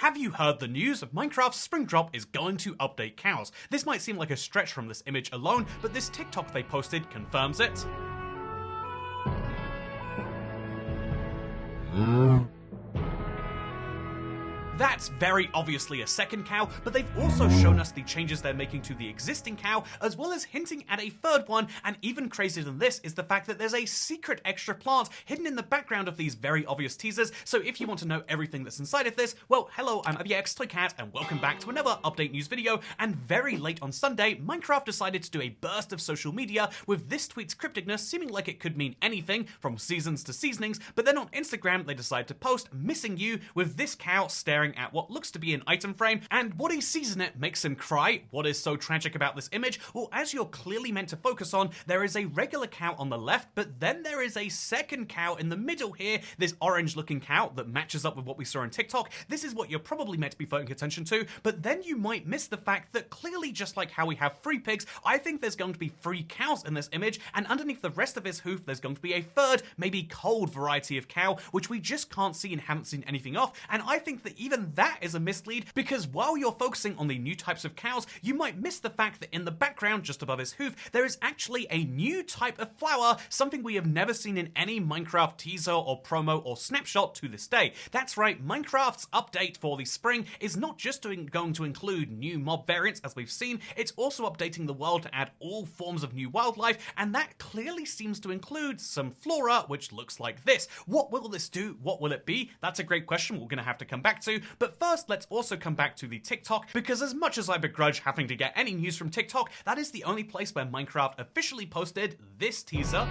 Have you heard the news? Minecraft's Spring Drop is going to update cows. This might seem like a stretch from this image alone, but this TikTok they posted confirms it. That's very obviously a second cow, but they've also shown us the changes they're making to the existing cow, as well as hinting at a third one, and even crazier than this is the fact that there's a secret extra plant hidden in the background of these very obvious teasers, so if you want to know everything that's inside of this, well, hello, I'm AbbyXToyCat, and welcome back to another update news video, and very late on Sunday, Minecraft decided to do a burst of social media with this tweet's crypticness seeming like it could mean anything, from seasons to seasonings, but then on Instagram they decided to post missing you with this cow staring at what looks to be an item frame, and what he sees in it makes him cry. What is so tragic about this image? Well, as you're clearly meant to focus on, there is a regular cow on the left, but then there is a second cow in the middle here, this orange looking cow that matches up with what we saw on TikTok. This is what you're probably meant to be paying attention to, but then you might miss the fact that clearly, just like how we have 3 pigs, I think there's going to be 3 cows in this image, and underneath the rest of his hoof there's going to be a third, maybe cold variety of cow, which we just can't see and haven't seen anything of, and I think that even that is a mislead, because while you're focusing on the new types of cows, you might miss the fact that in the background, just above his hoof, there is actually a new type of flower, something we have never seen in any Minecraft teaser or promo or snapshot to this day. That's right, Minecraft's update for the spring is not just going to include new mob variants as we've seen, it's also updating the world to add all forms of new wildlife, and that clearly seems to include some flora which looks like this. What will this do? What will it be? That's a great question we're going to have to come back to, but first let's also come back to the TikTok, because as much as I begrudge having to get any news from TikTok, that is the only place where Minecraft officially posted this teaser.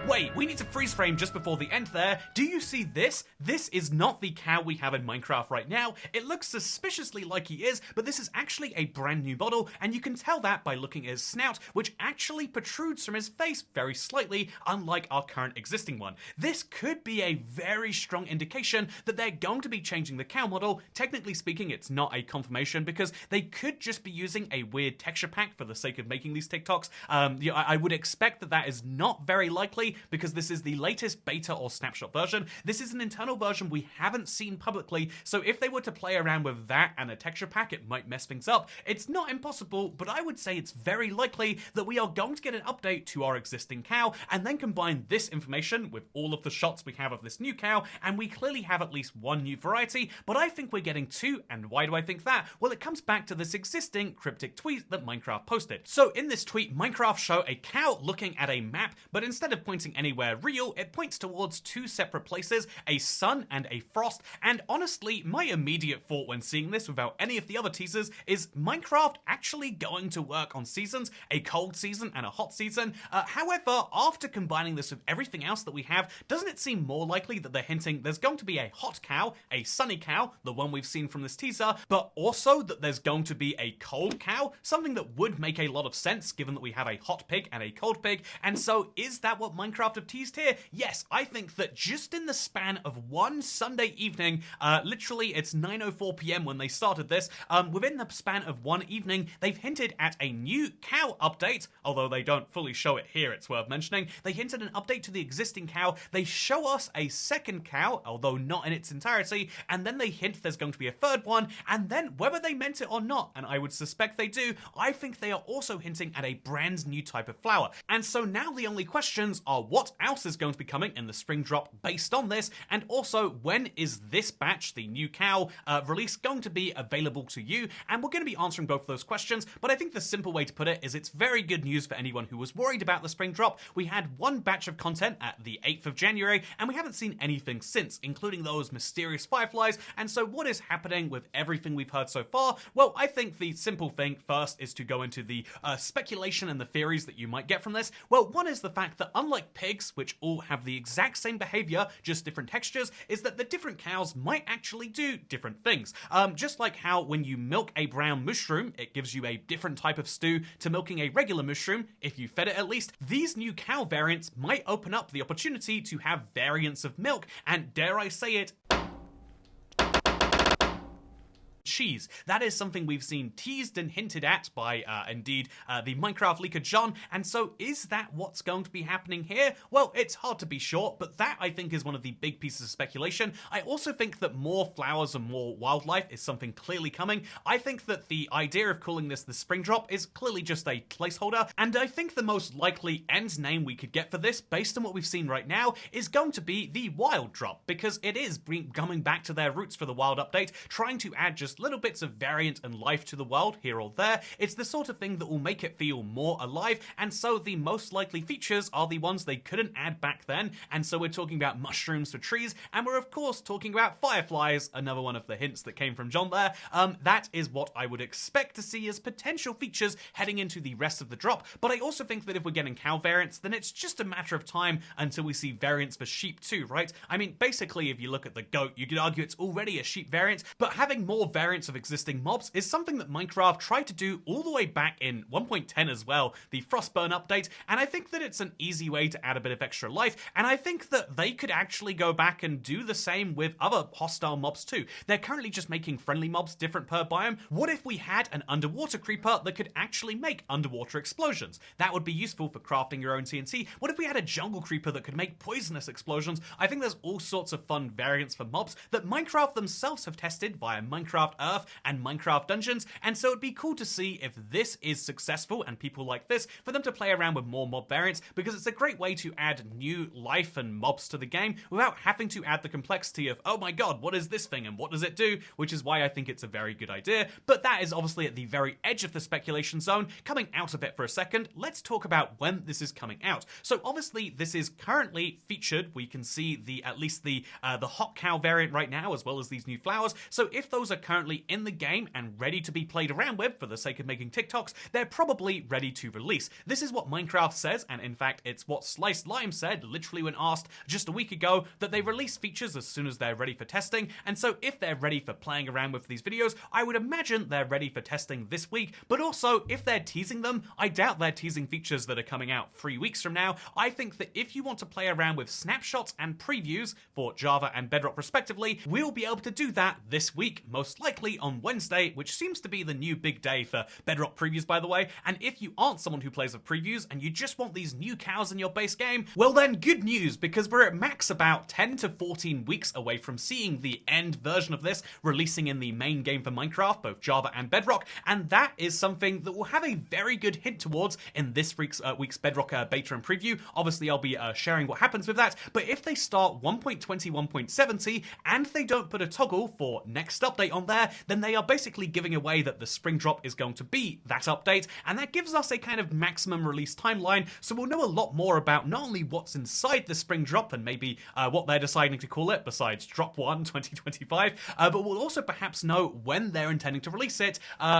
Wait, we need to freeze frame just before the end there. Do you see this? This is not the cow we have in Minecraft right now. It looks suspiciously like he is, but this is actually a brand new model, and you can tell that by looking at his snout, which actually protrudes from his face very slightly, unlike our current existing one. This could be a very strong indication that they're going to be changing the cow model. Technically speaking, it's not a confirmation, because they could just be using a weird texture pack for the sake of making these TikToks. I would expect that that is not very likely, because this is the latest beta or snapshot version. This is an internal version we haven't seen publicly, so if they were to play around with that and a texture pack, it might mess things up. It's not impossible, but I would say it's very likely that we are going to get an update to our existing cow, and then combine this information with all of the shots we have of this new cow, and we clearly have at least one new variety, but I think we're getting 2, and why do I think that? Well, it comes back to this existing cryptic tweet that Minecraft posted. So in this tweet, Minecraft show a cow looking at a map, but instead of pointing anywhere real, it points towards 2 separate places, a sun and a frost, and honestly, my immediate thought when seeing this without any of the other teasers is Minecraft actually going to work on seasons, a cold season and a hot season. However, after combining this with everything else that we have, doesn't it seem more likely that they're hinting there's going to be a hot cow, a sunny cow, the one we've seen from this teaser, but also that there's going to be a cold cow, something that would make a lot of sense given that we have a hot pig and a cold pig, and so is that what Minecraft have teased here? Yes, I think that just in the span of one Sunday evening, literally it's 9:04 p.m. when they started this, within the span of one evening, they've hinted at a new cow update, although they don't fully show it here, it's worth mentioning. They hinted an update to the existing cow, they show us a second cow, although not in its entirety, and then they hint there's going to be a third one, and then whether they meant it or not, and I would suspect they do, I think they are also hinting at a brand new type of flower. And so now the only questions are what else is going to be coming in the spring drop based on this, and also when is this batch, the new cow release, going to be available to you? And we're going to be answering both of those questions, but I think the simple way to put it is it's very good news for anyone who was worried about the spring drop. We had one batch of content at the 8th of January, and we haven't seen anything since, including those mysterious fireflies, and so what is happening with everything we've heard so far? Well, I think the simple thing first is to go into the speculation and the theories that you might get from this. Well, one is the fact that unlike pigs, which all have the exact same behavior, just different textures, is that the different cows might actually do different things. Just like how when you milk a brown mushroom, it gives you a different type of stew to milking a regular mushroom, if you fed it at least. These new cow variants might open up the opportunity to have variants of milk, and dare I say it, cheese. That is something we've seen teased and hinted at by, indeed, the Minecraft leaker John, and so is that what's going to be happening here? Well, it's hard to be sure, but that, I think, is one of the big pieces of speculation. I also think that more flowers and more wildlife is something clearly coming. I think that the idea of calling this the Spring Drop is clearly just a placeholder, and I think the most likely end name we could get for this, based on what we've seen right now, is going to be the Wild Drop, because it is coming back to their roots for the Wild update, trying to add just little bits of variant and life to the world here or there. It's the sort of thing that will make it feel more alive, and so the most likely features are the ones they couldn't add back then, and so we're talking about mushrooms for trees, and we're of course talking about fireflies, another one of the hints that came from John there. That is what I would expect to see as potential features heading into the rest of the drop, but I also think that if we're getting cow variants, then it's just a matter of time until we see variants for sheep too, right? I mean, basically, if you look at the goat, you could argue it's already a sheep variant, but having more variants of existing mobs is something that Minecraft tried to do all the way back in 1.10 as well, the Frostburn update, and I think that it's an easy way to add a bit of extra life, and I think that they could actually go back and do the same with other hostile mobs too. They're currently just making friendly mobs different per biome. What if we had an underwater creeper that could actually make underwater explosions? That would be useful for crafting your own TNT. What if we had a jungle creeper that could make poisonous explosions? I think there's all sorts of fun variants for mobs that Minecraft themselves have tested via Minecraft Earth and Minecraft Dungeons, and so it'd be cool to see if this is successful and people like this, for them to play around with more mob variants, because it's a great way to add new life and mobs to the game without having to add the complexity of, oh my god, what is this thing and what does it do, which is why I think it's a very good idea. But that is obviously at the very edge of the speculation zone. Coming out of it for a second, let's talk about when this is coming out. So obviously this is currently featured. We can see at least the hot cow variant right now, as well as these new flowers. So if those are currently in the game and ready to be played around with for the sake of making TikToks, they're probably ready to release. This is what Minecraft says, and in fact it's what Sliced Lime said literally when asked just a week ago, that they release features as soon as they're ready for testing. And so if they're ready for playing around with these videos, I would imagine they're ready for testing this week. But also, if they're teasing them, I doubt they're teasing features that are coming out 3 weeks from now. I think that if you want to play around with snapshots and previews for Java and Bedrock respectively, we'll be able to do that this week, most likely on Wednesday, which seems to be the new big day for Bedrock previews, by the way. And if you aren't someone who plays with previews and you just want these new cows in your base game, well then good news, because we're at max about 10 to 14 weeks away from seeing the end version of this releasing in the main game for Minecraft, both Java and Bedrock, and that is something that we'll have a very good hint towards in this week's Bedrock beta and preview. Obviously I'll be sharing what happens with that, but if they start 1.20, 1.70 and they don't put a toggle for next update on there, then they are basically giving away that the Spring Drop is going to be that update, and that gives us a kind of maximum release timeline, so we'll know a lot more about not only what's inside the Spring Drop and maybe what they're deciding to call it besides Drop 1 2025, but we'll also perhaps know when they're intending to release it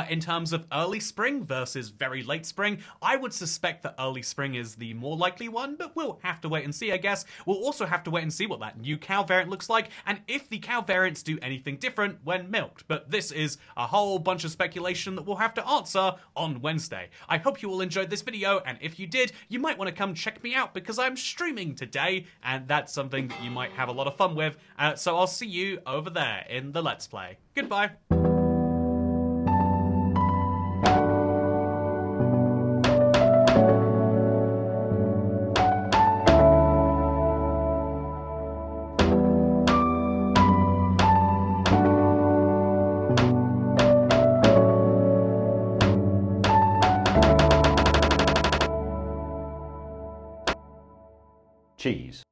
in terms of early spring versus very late spring. I would suspect that early spring is the more likely one, but we'll have to wait and see, I guess. We'll also have to wait and see what that new cow variant looks like, and if the cow variants do anything different when milked. But this is a whole bunch of speculation that we'll have to answer on Wednesday. I hope you all enjoyed this video, and if you did, you might want to come check me out because I'm streaming today, and that's something that you might have a lot of fun with. So I'll see you over there in the Let's Play. Goodbye. Cheese.